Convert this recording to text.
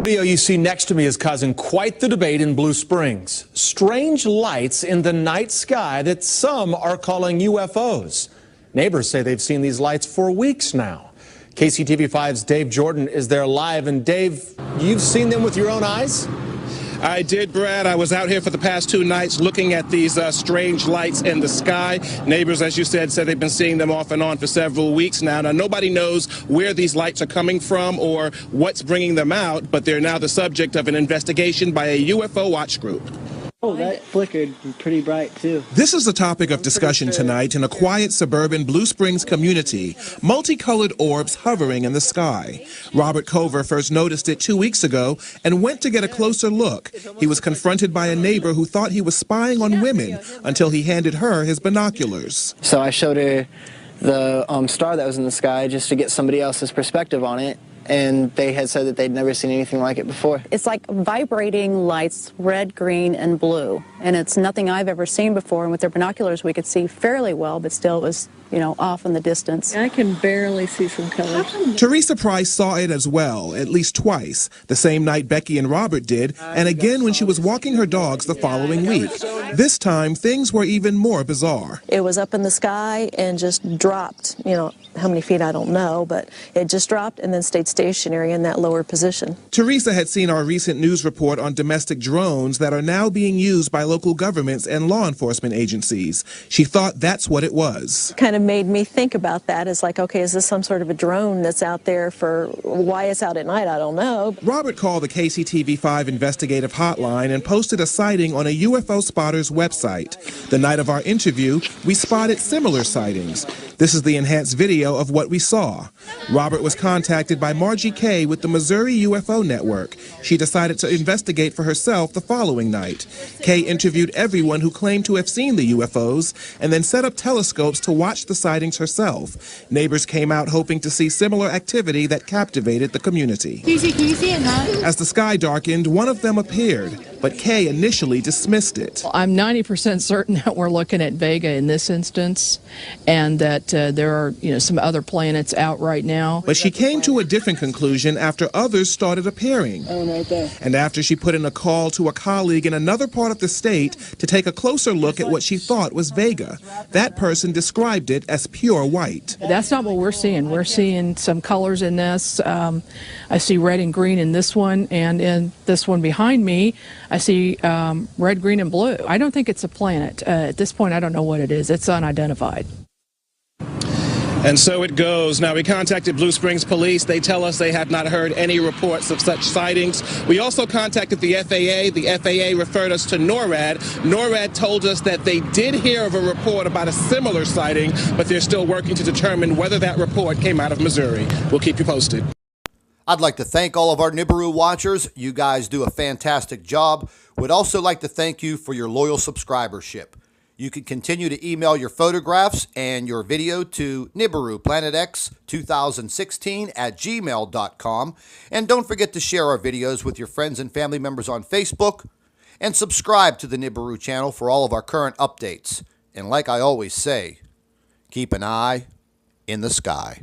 Video you see next to me is causing quite the debate in Blue Springs. Strange lights in the night sky that some are calling UFOs. Neighbors say they've seen these lights for weeks now. KCTV5's Dave Jordan is there live. And Dave, you've seen them with your own eyes? I did, Brad. I was out here for the past 2 nights looking at these strange lights in the sky. Neighbors, as you said they've been seeing them off and on for several weeks now. Now, nobody knows where these lights are coming from or what's bringing them out, but they're now the subject of an investigation by a UFO watch group. Oh, that flickered pretty bright, too. This is the topic of discussion tonight in a quiet suburban Blue Springs community. Multicolored orbs hovering in the sky. Robert Cover first noticed it 2 weeks ago and went to get a closer look. He was confronted by a neighbor who thought he was spying on women until he handed her his binoculars. So I showed her the star that was in the sky just to get somebody else's perspective on it. And they had said that they'd never seen anything like it before. It's like vibrating lights, red, green, and blue. And it's nothing I've ever seen before. And with their binoculars, we could see fairly well, but still it was, off in the distance. I can barely see some colors. Teresa Price saw it as well, at least twice, the same night Becky and Robert did, and again when she was walking her dogs the following week. This time, things were even more bizarre. It was up in the sky and just dropped, how many feet I don't know, but it just dropped and then stayed stationary in that lower position. Teresa had seen our recent news report on domestic drones that are now being used by local governments and law enforcement agencies. She thought that's what it was. Kind of made me think about that as like, okay, is this some sort of a drone that's out there for why it's out at night? I don't know. Robert called the KCTV5 investigative hotline and posted a sighting on a UFO spotter's website. The night of our interview, we spotted similar sightings. This is the enhanced video of what we saw. Robert was contacted by Margie Kay with the Missouri UFO Network. She decided to investigate for herself the following night. Kay interviewed everyone who claimed to have seen the UFOs and then set up telescopes to watch the sightings herself. Neighbors came out hoping to see similar activity that captivated the community. Can you see it now? As the sky darkened, one of them appeared, but Kay initially dismissed it. I'm 90% certain that we're looking at Vega in this instance, and that there are, some other planets out right now. But she came to a different conclusion after others started appearing. Right there. And after she put in a call to a colleague in another part of the state to take a closer look at what she thought was Vega. That person described it as pure white. That's not what we're seeing. We're seeing some colors in this. I see red and green in this one, and in this one behind me, I see red, green, and blue. I don't think it's a planet. At this point, I don't know what it is. It's unidentified. And so it goes. Now, we contacted Blue Springs Police. They tell us they have not heard any reports of such sightings. We also contacted the FAA. The FAA referred us to NORAD. NORAD told us that they did hear of a report about a similar sighting, but they're still working to determine whether that report came out of Missouri. We'll keep you posted. I'd like to thank all of our Nibiru watchers. You guys do a fantastic job. Would also like to thank you for your loyal subscribership. You can continue to email your photographs and your video to NibiruPlanetX2016@gmail.com. And don't forget to share our videos with your friends and family members on Facebook. And subscribe to the Nibiru channel for all of our current updates. And like I always say, keep an eye in the sky.